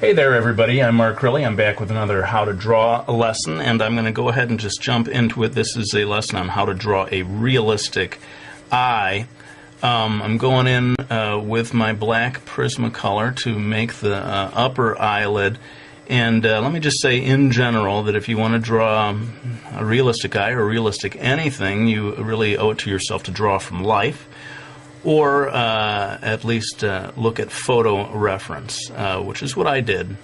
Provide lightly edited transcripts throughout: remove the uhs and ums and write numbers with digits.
Hey there everybody, I'm Mark Riley. I'm back with another how to draw lesson, and I'm going to go ahead and just jump into it. This is a lesson on how to draw a realistic eye. I'm going in with my black Prismacolor to make the upper eyelid, and let me just say in general that if you want to draw a realistic eye or realistic anything, you really owe it to yourself to draw from life, or at least look at photo reference, which is what I did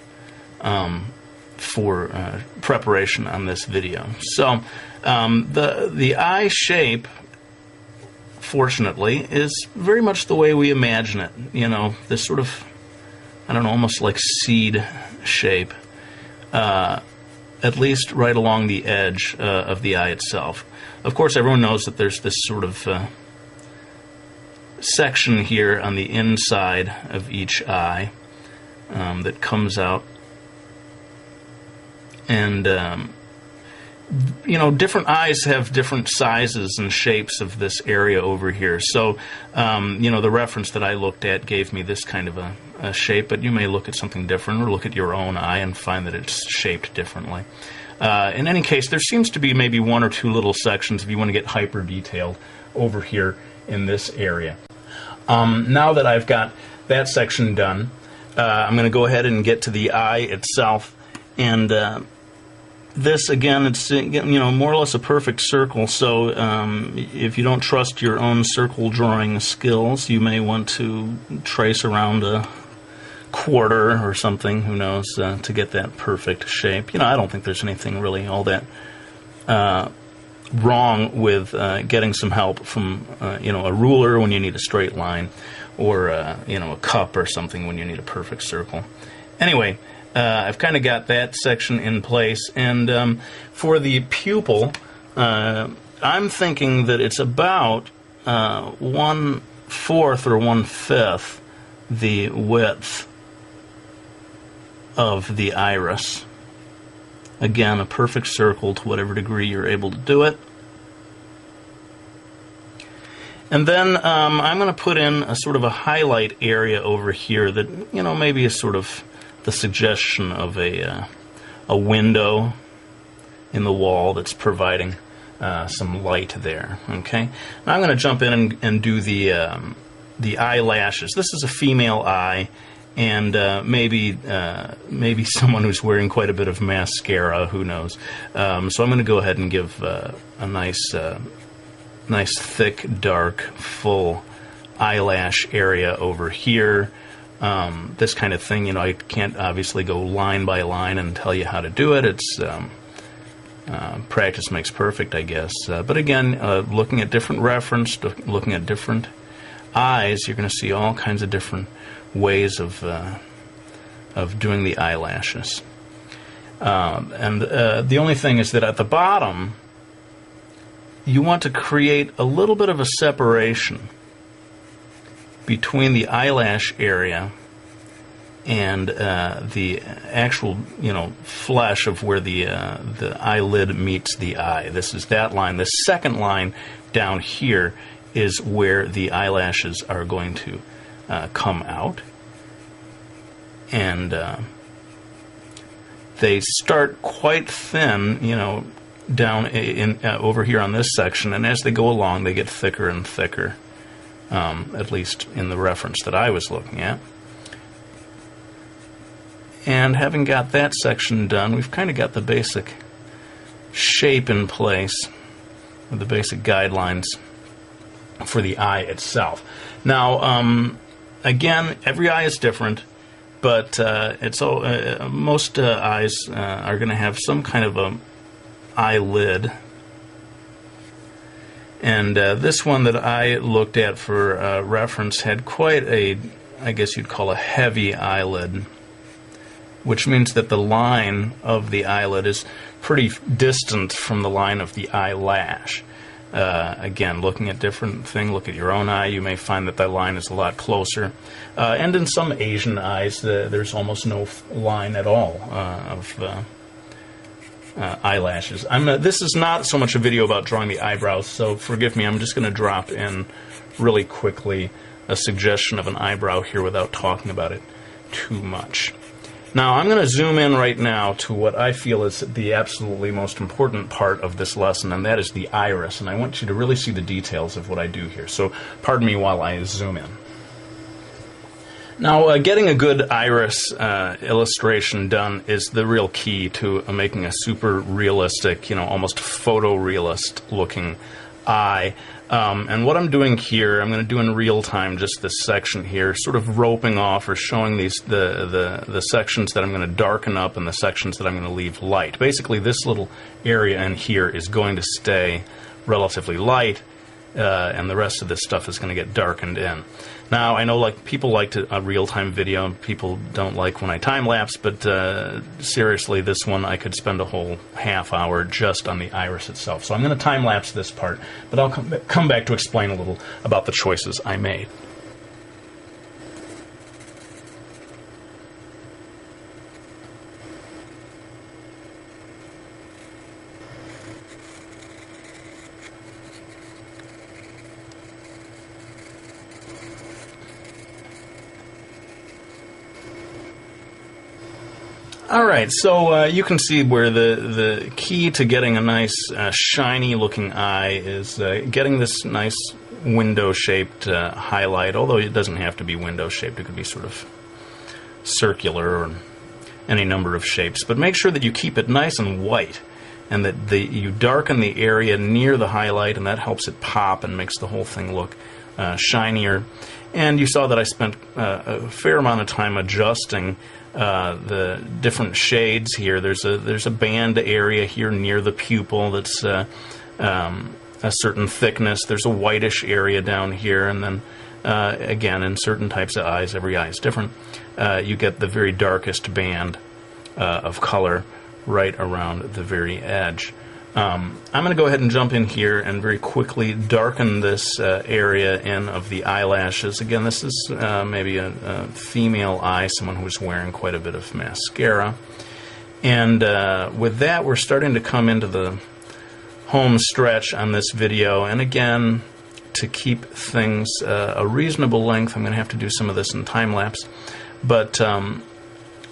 for preparation on this video. So the eye shape, fortunately, is very much the way we imagine it. You know, this sort of, I don't know, almost like seed shape, at least right along the edge of the eye itself. Of course, everyone knows that there's this sort of section here on the inside of each eye that comes out, and you know, different eyes have different sizes and shapes of this area over here. So you know, the reference that I looked at gave me this kind of a shape, but you may look at something different or look at your own eye and find that it's shaped differently. In any case, there seems to be maybe one or two little sections if you want to get hyper detailed over here in this area. Now that I've got that section done, I'm going to go ahead and get to the eye itself, and this again, it's, you know, more or less a perfect circle. So if you don't trust your own circle drawing skills, you may want to trace around a quarter or something, who knows, to get that perfect shape. You know, I don't think there's anything really all that wrong with getting some help from you know, a ruler when you need a straight line, or you know, a cup or something when you need a perfect circle. Anyway, I've kind of got that section in place, and for the pupil, I'm thinking that it's about 1/4 or 1/5 the width of the iris. Again, a perfect circle to whatever degree you're able to do it. And then I'm going to put in a sort of a highlight area over here that, you know, maybe is sort of the suggestion of a window in the wall that's providing some light there. Okay. Now I'm going to jump in and do the eyelashes. This is a female eye, and maybe someone who's wearing quite a bit of mascara, who knows. So I'm going to go ahead and give a nice thick, dark, full eyelash area over here. This kind of thing, you know, I can't obviously go line by line and tell you how to do it. It's practice makes perfect, I guess. But again, looking at different reference, looking at different eyes, you're going to see all kinds of different ways of doing the eyelashes. And the only thing is that at the bottom, you want to create a little bit of a separation between the eyelash area and the actual, you know, flesh of where the eyelid meets the eye. This is that line. The second line down here is where the eyelashes are going to come out, and they start quite thin, you know, down in over here on this section, and as they go along, they get thicker and thicker. At least in the reference that I was looking at. And having got that section done, we've kind of got the basic shape in place, with the basic guidelines for the eye itself. Now, again, every eye is different, but most eyes are going to have some kind of a eyelid. And this one that I looked at for reference had quite a, I guess you'd call a heavy eyelid, which means that the line of the eyelid is pretty distant from the line of the eyelash. Again, looking at different things, look at your own eye, you may find that that line is a lot closer. And in some Asian eyes, there's almost no line at all of eyelashes. This is not so much a video about drawing the eyebrows, so forgive me, I'm just going to drop in really quickly a suggestion of an eyebrow here without talking about it too much. Now I'm going to zoom in right now to what I feel is the absolutely most important part of this lesson, and that is the iris. And I want you to really see the details of what I do here. So pardon me while I zoom in. Now, getting a good iris illustration done is the real key to making a super realistic, almost photorealist looking eye. And what I'm doing here, I'm going to do in real time just this section here, sort of roping off or showing the sections that I'm going to darken up and the sections that I'm going to leave light. Basically, this little area in here is going to stay relatively light, and the rest of this stuff is going to get darkened in. Now, I know people like a real-time video, and people don't like when I time-lapse, but seriously, this one I could spend a whole half hour just on the iris itself. So I'm going to time-lapse this part, but I'll come back to explain a little about the choices I made. Alright, so you can see where the key to getting a nice shiny looking eye is getting this nice window shaped highlight, although it doesn't have to be window shaped, it could be sort of circular or any number of shapes. But make sure that you keep it nice and white, and that you darken the area near the highlight, and that helps it pop and makes the whole thing look shinier. And you saw that I spent a fair amount of time adjusting the different shades here. There's a band area here near the pupil that's a certain thickness. There's a whitish area down here, and then again, in certain types of eyes, every eye is different, you get the very darkest band of color right around the very edge. I'm going to go ahead and jump in here and very quickly darken this area in of the eyelashes. Again, this is maybe a female eye, someone who's wearing quite a bit of mascara. And with that, we're starting to come into the home stretch on this video. And again, to keep things a reasonable length, I'm going to have to do some of this in time-lapse. But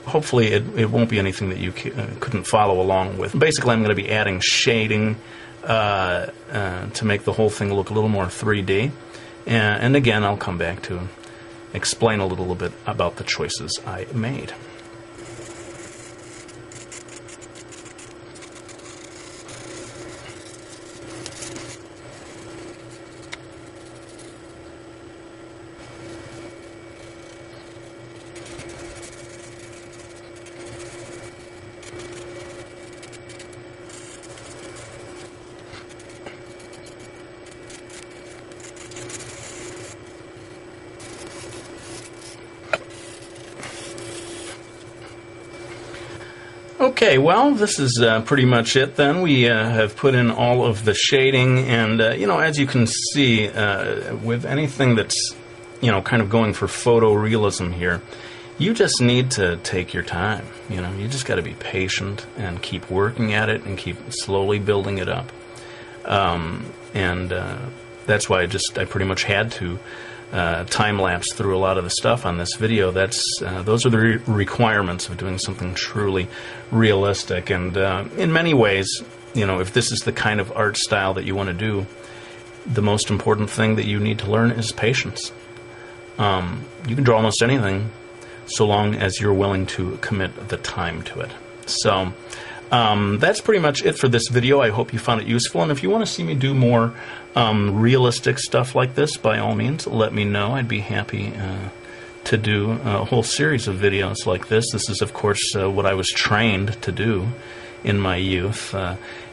hopefully it won't be anything that you couldn't follow along with. Basically, I'm going to be adding shading to make the whole thing look a little more 3D. And again, I'll come back to explain a little bit about the choices I made. Okay, well, this is pretty much it then. We have put in all of the shading, and, as you can see, with anything that's, kind of going for photorealism here, you just need to take your time. You just got to be patient and keep working at it and keep slowly building it up. That's why I pretty much had to time-lapse through a lot of the stuff on this video. Those are the requirements of doing something truly realistic. And in many ways, if this is the kind of art style that you want to do, the most important thing that you need to learn is patience. You can draw almost anything so long as you're willing to commit the time to it. So that's pretty much it for this video. I hope you found it useful, and if you want to see me do more realistic stuff like this, by all means, let me know. I'd be happy to do a whole series of videos like this. This is, of course, what I was trained to do in my youth.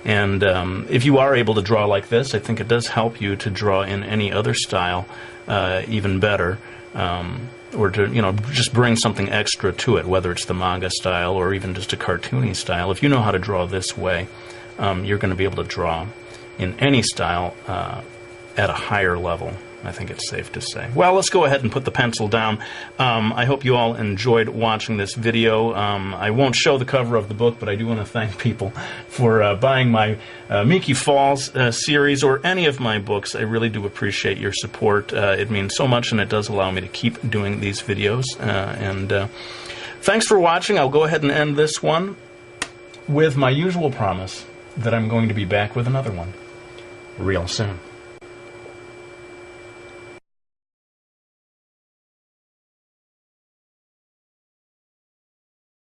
If you are able to draw like this, I think it does help you to draw in any other style even better. Or to, just bring something extra to it, whether it's the manga style or even just a cartoony style. If you know how to draw this way, you're going to be able to draw in any style at a higher level. I think it's safe to say. Well, let's go ahead and put the pencil down. I hope you all enjoyed watching this video. I won't show the cover of the book, but I do want to thank people for buying my Miki Falls series or any of my books. I really do appreciate your support. It means so much, and it does allow me to keep doing these videos. Thanks for watching. I'll go ahead and end this one with my usual promise that I'm going to be back with another one real soon.